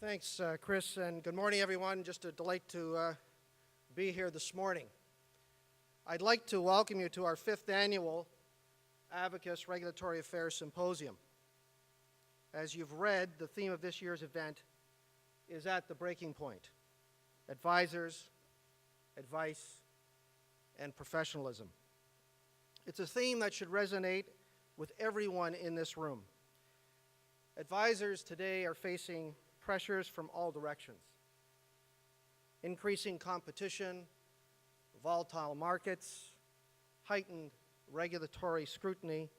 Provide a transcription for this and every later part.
Thanks, Chris, and good morning, everyone. Just a delight to be here this morning. I'd like to welcome you to our 5th annual Advocis Regulatory Affairs Symposium. As you've read, the theme of this year's event is at the breaking point: advisors, advice, and professionalism. It's a theme that should resonate with everyone in this room. Advisors today are facing pressures from all directions: increasing competition, volatile markets, heightened regulatory scrutiny,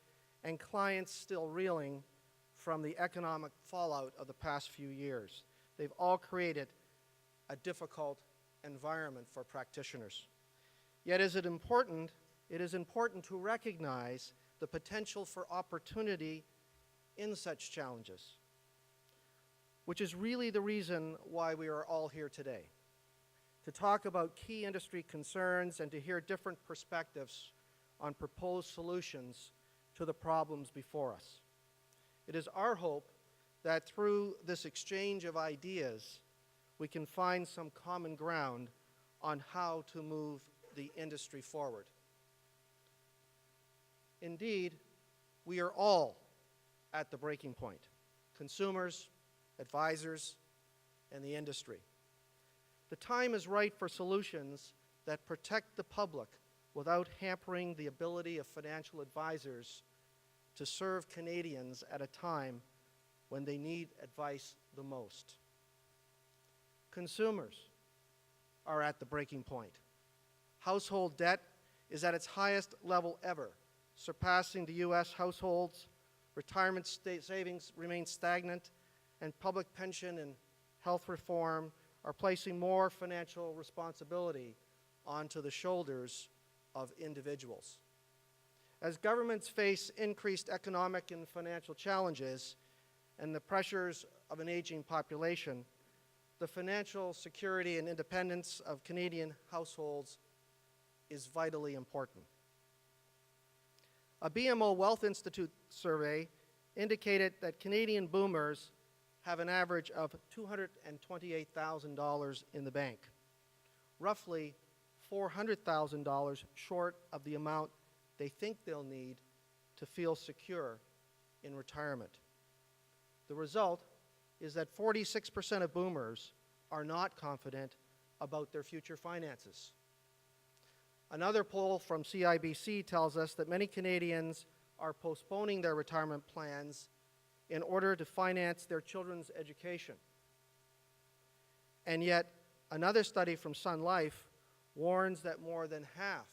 and clients still reeling from the economic fallout of the past few years. They've all created a difficult environment for practitioners. Yet it is important to recognize the potential for opportunity in such challenges, which is really the reason why we are all here today, to talk about key industry concerns and to hear different perspectives on proposed solutions to the problems before us. It is our hope that through this exchange of ideas, we can find some common ground on how to move the industry forward. Indeed, we are all at the breaking point: consumers, advisors, and the industry. The time is right for solutions that protect the public without hampering the ability of financial advisors to serve Canadians at a time when they need advice the most. Consumers are at the breaking point. Household debt is at its highest level ever, surpassing the U.S. households. Retirement savings remain stagnant, and public pension and health reform are placing more financial responsibility onto the shoulders of individuals. As governments face increased economic and financial challenges and the pressures of an aging population, the financial security and independence of Canadian households is vitally important. A BMO Wealth Institute survey indicated that Canadian boomers have an average of $228,000 in the bank, roughly $400,000 short of the amount they think they'll need to feel secure in retirement. The result is that 46% of boomers are not confident about their future finances. Another poll from CIBC tells us that many Canadians are postponing their retirement plans in order to finance their children's education. And yet, another study from Sun Life warns that more than half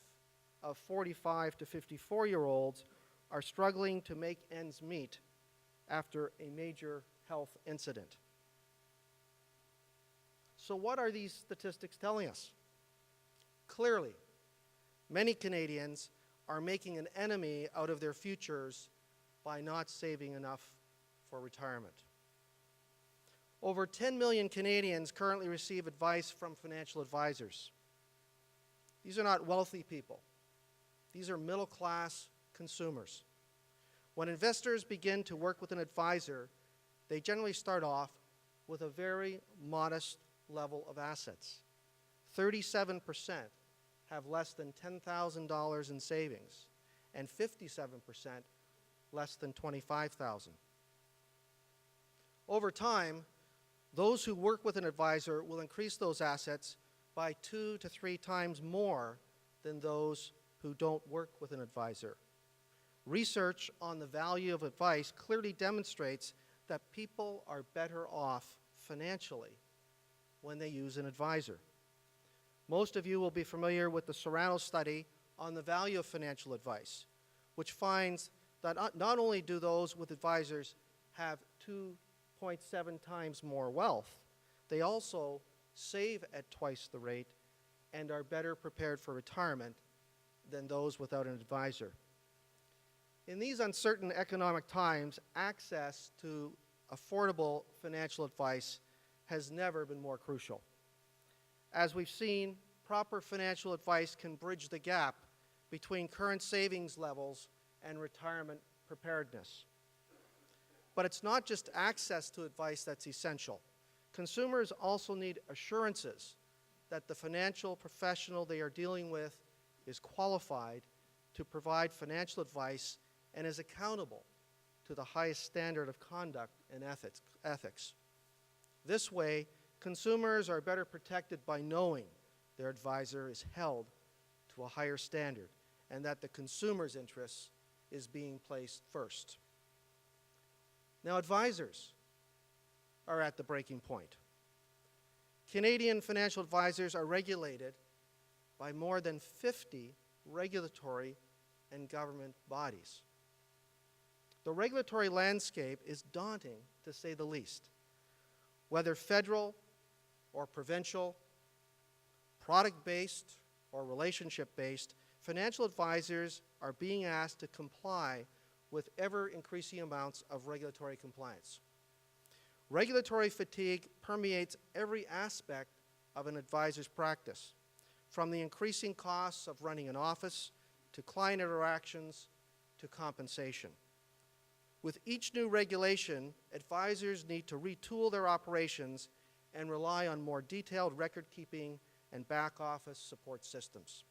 of 45 to 54-year-olds are struggling to make ends meet after a major health incident. So what are these statistics telling us? Clearly, many Canadians are making an enemy out of their futures by not saving enough for retirement. Over 10 million Canadians currently receive advice from financial advisors. These are not wealthy people. These are middle-class consumers. When investors begin to work with an advisor, they generally start off with a very modest level of assets. 37% have less than $10,000 in savings, and 57% less than $25,000. Over time, those who work with an advisor will increase those assets by 2 to 3 times more than those who don't work with an advisor. Research on the value of advice clearly demonstrates that people are better off financially when they use an advisor. Most of you will be familiar with the Serrano study on the value of financial advice, which finds that not only do those with advisors have 2.7 times more wealth, they also save at twice the rate and are better prepared for retirement than those without an advisor. In these uncertain economic times, access to affordable financial advice has never been more crucial. As we've seen, proper financial advice can bridge the gap between current savings levels and retirement preparedness. But it's not just access to advice that's essential. Consumers also need assurances that the financial professional they are dealing with is qualified to provide financial advice and is accountable to the highest standard of conduct and ethics. This way, consumers are better protected by knowing their advisor is held to a higher standard and that the consumer's interests is being placed first. Now, advisors are at the breaking point. Canadian financial advisors are regulated by more than 50 regulatory and government bodies. The regulatory landscape is daunting, to say the least. Whether federal or provincial, product-based or relationship-based, financial advisors are being asked to comply with ever-increasing amounts of regulatory compliance. Regulatory fatigue permeates every aspect of an advisor's practice, from the increasing costs of running an office to client interactions to compensation. With each new regulation, advisors need to retool their operations and rely on more detailed record-keeping and back-office support systems.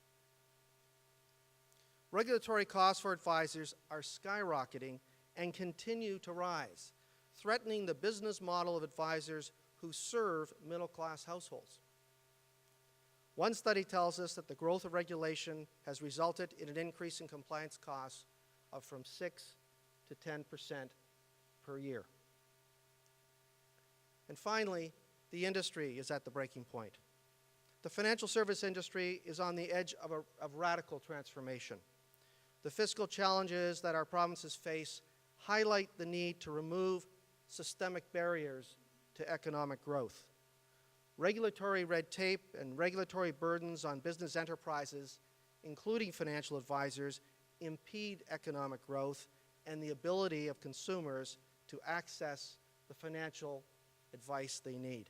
Regulatory costs for advisors are skyrocketing and continue to rise, threatening the business model of advisors who serve middle-class households. One study tells us that the growth of regulation has resulted in an increase in compliance costs of from 6 to 10% per year. And finally, the industry is at the breaking point. The financial service industry is on the edge of radical transformation. The fiscal challenges that our provinces face highlight the need to remove systemic barriers to economic growth. Regulatory red tape and regulatory burdens on business enterprises, including financial advisors, impede economic growth and the ability of consumers to access the financial advice they need.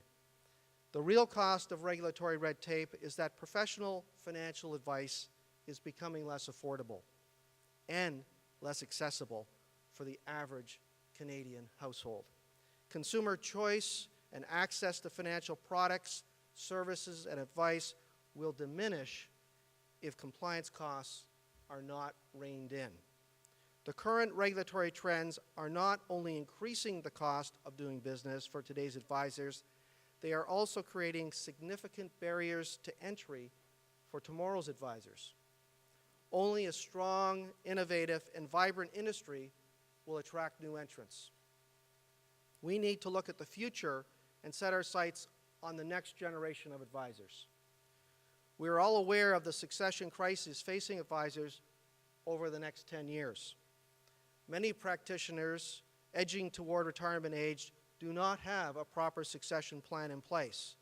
The real cost of regulatory red tape is that professional financial advice is becoming less affordable and less accessible for the average Canadian household. Consumer choice and access to financial products, services, and advice will diminish if compliance costs are not reined in. The current regulatory trends are not only increasing the cost of doing business for today's advisors, they are also creating significant barriers to entry for tomorrow's advisors. Only a strong, innovative, and vibrant industry will attract new entrants. We need to look at the future and set our sights on the next generation of advisors. We are all aware of the succession crisis facing advisors over the next 10 years. Many practitioners edging toward retirement age do not have a proper succession plan in place,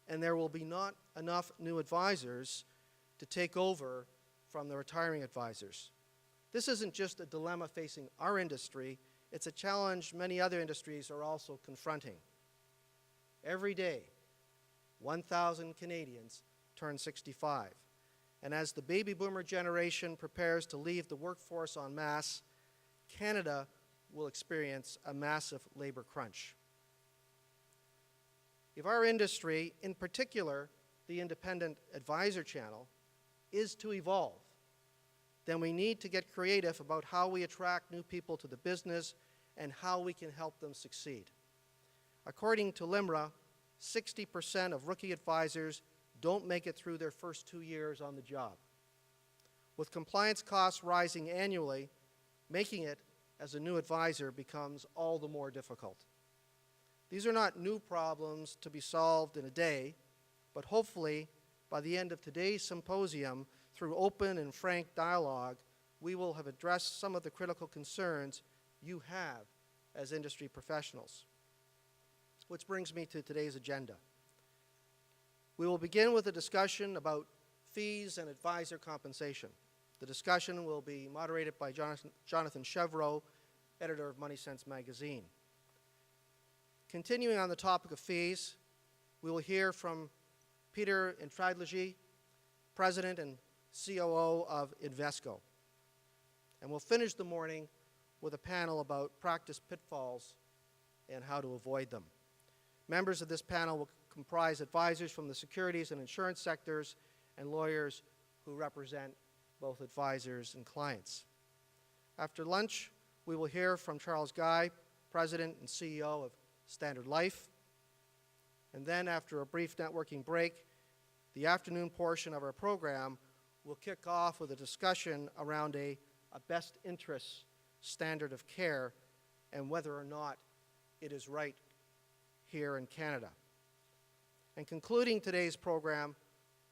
and there will be not enough new advisors to take over from the retiring advisors. This isn't just a dilemma facing our industry, it's a challenge many other industries are also confronting. Every day, 1,000 Canadians turn 65, and as the baby boomer generation prepares to leave the workforce en masse, Canada will experience a massive labor crunch. If our industry, in particular the independent advisor channel, is to evolve, then we need to get creative about how we attract new people to the business and how we can help them succeed. According to LIMRA, 60% of rookie advisors don't make it through their first 2 years on the job. With compliance costs rising annually, making it as a new advisor becomes all the more difficult. These are not new problems to be solved in a day, but hopefully by the end of today's symposium, through open and frank dialogue, we will have addressed some of the critical concerns you have as industry professionals. Which brings me to today's agenda. We will begin with a discussion about fees and advisor compensation. The discussion will be moderated by Jonathan Chevreau, editor of Money Sense magazine. Continuing on the topic of fees, we will hear from Peter Intradlegi, President and COO of Invesco. And we'll finish the morning with a panel about practice pitfalls and how to avoid them. Members of this panel will comprise advisors from the securities and insurance sectors and lawyers who represent both advisors and clients. After lunch, we will hear from Charles Guy, President and CEO of Standard Life. And then, after a brief networking break, the afternoon portion of our program will kick off with a discussion around a best interests standard of care and whether or not it is right here in Canada. And concluding today's program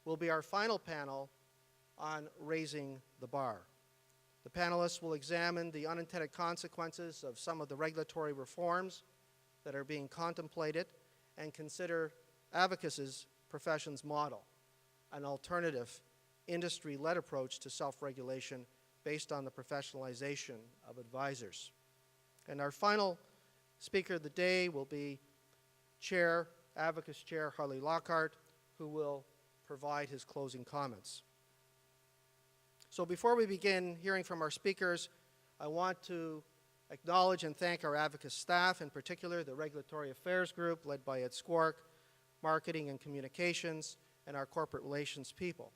will be our final panel on raising the bar. The panelists will examine the unintended consequences of some of the regulatory reforms that are being contemplated and consider Advocis' profession's model, an alternative industry-led approach to self-regulation based on the professionalization of advisors. And our final speaker of the day will be Advocis Chair Harley Lockhart, who will provide his closing comments. So before we begin hearing from our speakers, I want to acknowledge and thank our Advocis staff, in particular the Regulatory Affairs Group led by Ed Squark, Marketing and Communications, and our Corporate Relations people,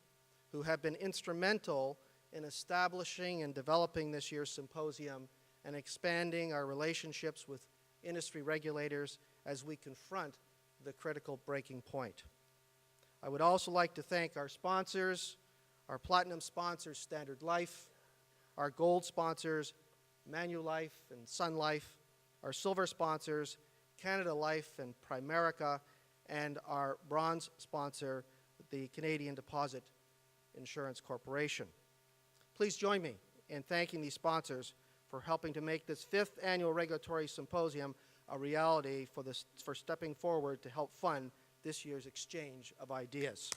who have been instrumental in establishing and developing this year's symposium and expanding our relationships with industry regulators as we confront the critical breaking point. I would also like to thank our sponsors, our platinum sponsors, Standard Life, our gold sponsors, Manulife and Sun Life, our silver sponsors, Canada Life and Primerica, and our bronze sponsor, the Canadian Deposit Insurance Corporation. Please join me in thanking these sponsors for helping to make this 5th annual regulatory symposium a reality for stepping forward to help fund this year's exchange of ideas.